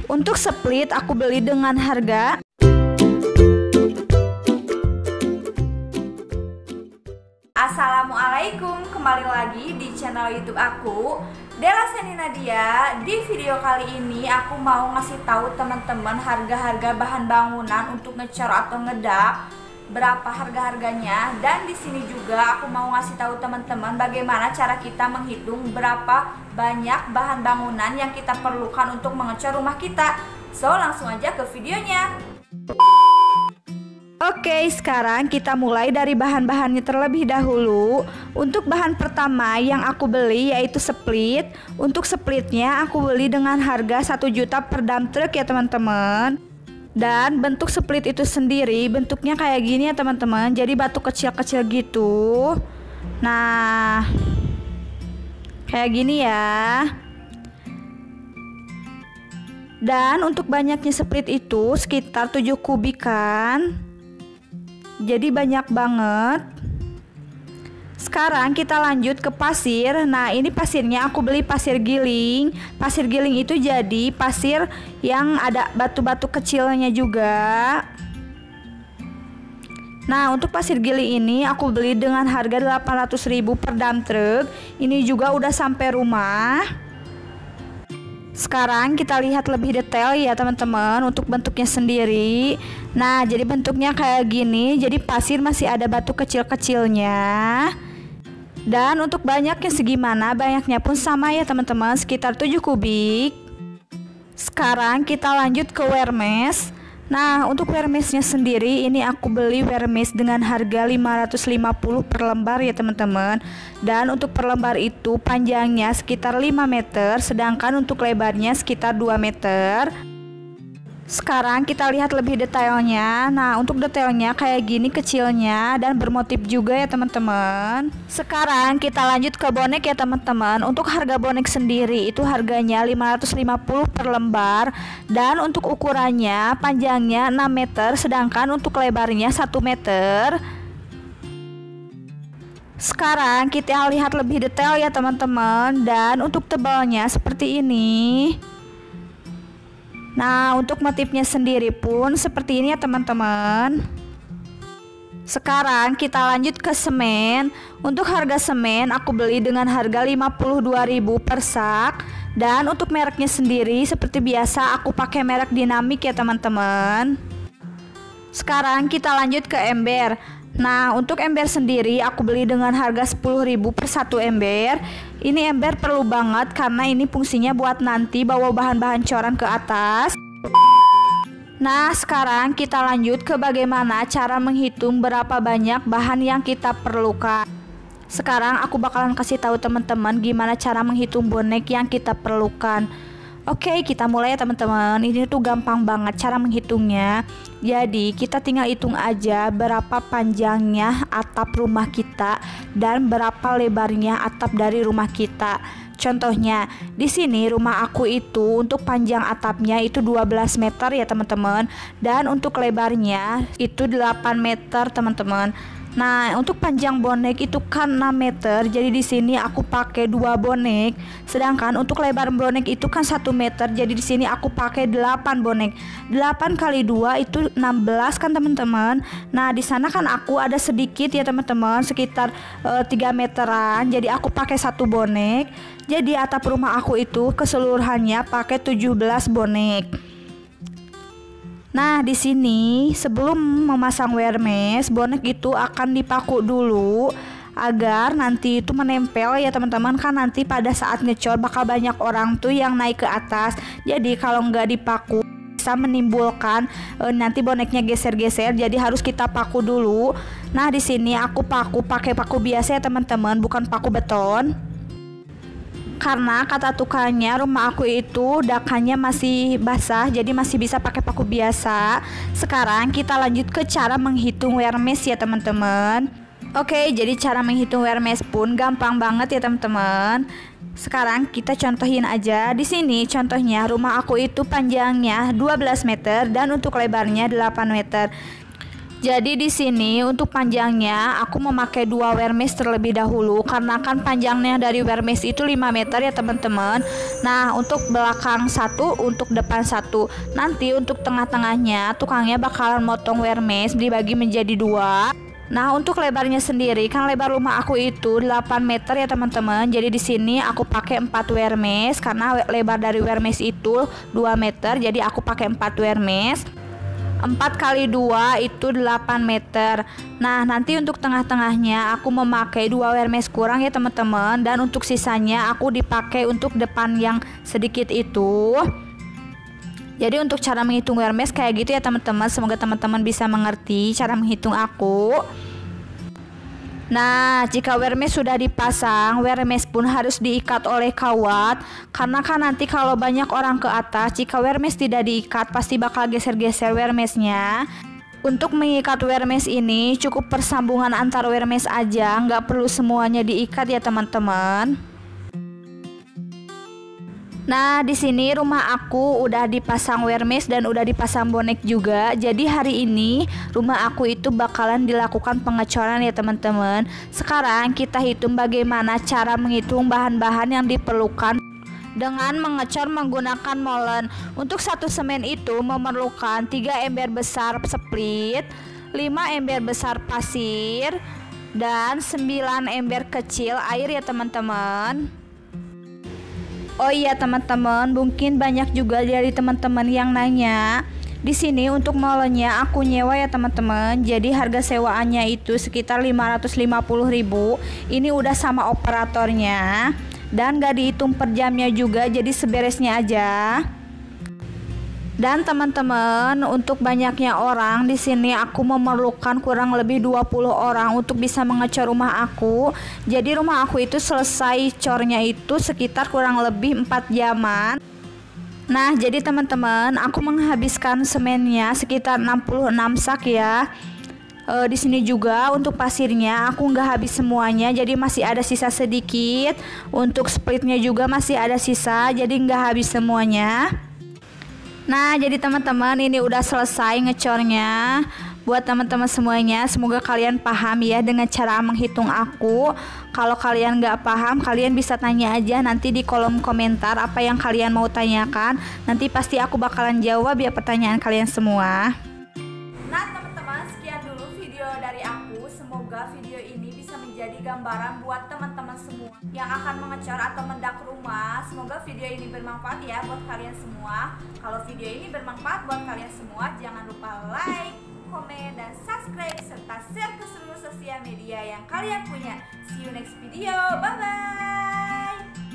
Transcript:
Untuk split aku beli dengan harga Assalamualaikum, kembali lagi di channel YouTube aku, Della Seni Nadia. Di video kali ini aku mau ngasih tahu teman-teman harga-harga bahan bangunan untuk ngecor atau ngedak, berapa harga-harganya. Dan di sini juga aku mau ngasih tahu teman-teman bagaimana cara kita menghitung berapa banyak bahan bangunan yang kita perlukan untuk mengecor rumah kita. So, langsung aja ke videonya. Oke, sekarang kita mulai dari bahan-bahannya terlebih dahulu. Untuk bahan pertama yang aku beli yaitu split. Untuk splitnya aku beli dengan harga 1 juta per dump truck ya teman-teman. Dan bentuk split itu sendiri bentuknya kayak gini ya teman-teman. Jadi batu kecil-kecil gitu. Nah, kayak gini ya. Dan untuk banyaknya split itu sekitar 7 kubikan. Jadi banyak banget. Sekarang kita lanjut ke pasir. Nah, ini pasirnya aku beli pasir giling. Pasir giling itu jadi pasir yang ada batu-batu kecilnya juga. Nah, untuk pasir giling ini aku beli dengan harga 800.000 per dump truck. Ini juga udah sampai rumah. Sekarang kita lihat lebih detail ya teman-teman untuk bentuknya sendiri. Nah, jadi bentuknya kayak gini. Jadi pasir masih ada batu kecil-kecilnya. Dan untuk banyaknya segimana, banyaknya pun sama ya teman-teman, sekitar 7 kubik. Sekarang kita lanjut ke wearmesh. Nah, untuk wearmeshnya sendiri ini aku beli wearmesh dengan harga 550 per lembar ya teman-teman. Dan untuk per lembar itu panjangnya sekitar 5 meter, sedangkan untuk lebarnya sekitar 2 meter. Sekarang kita lihat lebih detailnya. Nah, untuk detailnya kayak gini kecilnya dan bermotif juga ya teman-teman. Sekarang kita lanjut ke bonek ya teman-teman. Untuk harga bonek sendiri itu harganya 550 per lembar. Dan untuk ukurannya panjangnya 6 meter, sedangkan untuk lebarnya 1 meter. Sekarang kita lihat lebih detail ya teman-teman. Dan untuk tebalnya seperti ini. Nah, untuk motifnya sendiri pun seperti ini ya teman-teman. Sekarang kita lanjut ke semen. Untuk harga semen aku beli dengan harga 52.000 per sak. Dan untuk mereknya sendiri seperti biasa aku pakai merek Dinamik ya teman-teman. Sekarang kita lanjut ke ember. Nah, untuk ember sendiri aku beli dengan harga 10.000 per 1 ember. Ini ember perlu banget karena ini fungsinya buat nanti bawa bahan-bahan coran ke atas. Nah, sekarang kita lanjut ke bagaimana cara menghitung berapa banyak bahan yang kita perlukan. Sekarang aku bakalan kasih tahu teman-teman gimana cara menghitung bonek yang kita perlukan. Oke, kita mulai ya teman-teman. Ini tuh gampang banget cara menghitungnya. Jadi kita tinggal hitung aja berapa panjangnya atap rumah kita dan berapa lebarnya atap dari rumah kita. Contohnya, di sini rumah aku itu untuk panjang atapnya itu 12 meter ya teman-teman, dan untuk lebarnya itu 8 meter teman-teman. Nah, untuk panjang bonek itu kan 6 meter. Jadi di sini aku pakai 2 bonek. Sedangkan untuk lebar bonek itu kan 1 meter. Jadi di sini aku pakai 8 bonek. 8 kali 2 itu 16 kan teman-teman. Nah, di sana kan aku ada sedikit ya teman-teman, sekitar 3 meteran. Jadi aku pakai 1 bonek. Jadi atap rumah aku itu keseluruhannya pakai 17 bonek. Nah, di sini sebelum memasang wearmesh, bonek itu akan dipaku dulu agar nanti itu menempel ya teman-teman. Kan nanti pada saat ngecor bakal banyak orang tuh yang naik ke atas. Jadi kalau nggak dipaku bisa menimbulkan nanti boneknya geser-geser. Jadi harus kita paku dulu. Nah, di sini aku pakai paku biasa ya teman-teman, bukan paku beton. Karena kata tukangnya rumah aku itu dakannya masih basah, jadi masih bisa pakai paku biasa. Sekarang kita lanjut ke cara menghitung wearmesh ya teman-teman. Oke, jadi cara menghitung wearmesh pun gampang banget ya teman-teman. Sekarang kita contohin aja. Di sini contohnya rumah aku itu panjangnya 12 meter dan untuk lebarnya 8 meter. Jadi di sini untuk panjangnya aku memakai 2 wermes terlebih dahulu karena kan panjangnya dari wermes itu 5 meter ya teman-teman. Nah, untuk belakang 1, untuk depan 1. Nanti untuk tengah-tengahnya tukangnya bakalan motong wermes dibagi menjadi 2. Nah, untuk lebarnya sendiri kan lebar rumah aku itu 8 meter ya teman-teman. Jadi di sini aku pakai 4 wermes karena lebar dari wermes itu 2 meter. Jadi aku pakai 4 wermes. 4 kali 2 itu 8 meter. Nah, nanti untuk tengah-tengahnya aku memakai 2 wermes kurang ya teman-teman. Dan untuk sisanya aku dipakai untuk depan yang sedikit itu. Jadi untuk cara menghitung wermes kayak gitu ya teman-teman. Semoga teman-teman bisa mengerti cara menghitung aku. Nah, jika wermes sudah dipasang, wermes pun harus diikat oleh kawat. Karena kan nanti kalau banyak orang ke atas, jika wermes tidak diikat pasti bakal geser-geser wermesnya. Untuk mengikat wermes ini cukup persambungan antar wermes aja, nggak perlu semuanya diikat ya teman-teman. Nah, di sini rumah aku udah dipasang wermes dan udah dipasang bonek juga. Jadi hari ini rumah aku itu bakalan dilakukan pengecoran ya teman-teman. Sekarang kita hitung bagaimana cara menghitung bahan-bahan yang diperlukan dengan mengecor menggunakan molen. Untuk 1 semen itu memerlukan 3 ember besar split, 5 ember besar pasir, dan 9 ember kecil air ya teman-teman. Oh iya teman-teman, mungkin banyak juga dari teman-teman yang nanya. Di sini untuk molennya aku nyewa ya teman-teman. Jadi harga sewaannya itu sekitar 550.000. Ini udah sama operatornya. Dan gak dihitung per jamnya juga, jadi seberesnya aja. Dan teman-teman, untuk banyaknya orang di sini aku memerlukan kurang lebih 20 orang untuk bisa mengecor rumah aku. Jadi rumah aku itu selesai cornya itu sekitar kurang lebih 4 jaman. Nah, jadi teman-teman, aku menghabiskan semennya sekitar 66 sak ya. Di sini juga untuk pasirnya aku nggak habis semuanya, jadi masih ada sisa sedikit. Untuk splitnya juga masih ada sisa, jadi nggak habis semuanya. Nah, jadi teman-teman ini udah selesai ngecornya. Buat teman-teman semuanya, semoga kalian paham ya dengan cara menghitung aku. Kalau kalian nggak paham, kalian bisa tanya aja nanti di kolom komentar apa yang kalian mau tanyakan. Nanti pasti aku bakalan jawab ya pertanyaan kalian semua. Nah teman-teman, sekian dulu video dari aku. Semoga video ini bisa menjadi gambaran buat teman-teman semua yang akan mengecor atau mendak rumah. Semoga video ini bermanfaat ya buat kalian semua. Kalau video ini bermanfaat buat kalian semua, jangan lupa like, komen, dan subscribe serta share ke seluruh sosial media yang kalian punya. See you next video, bye bye.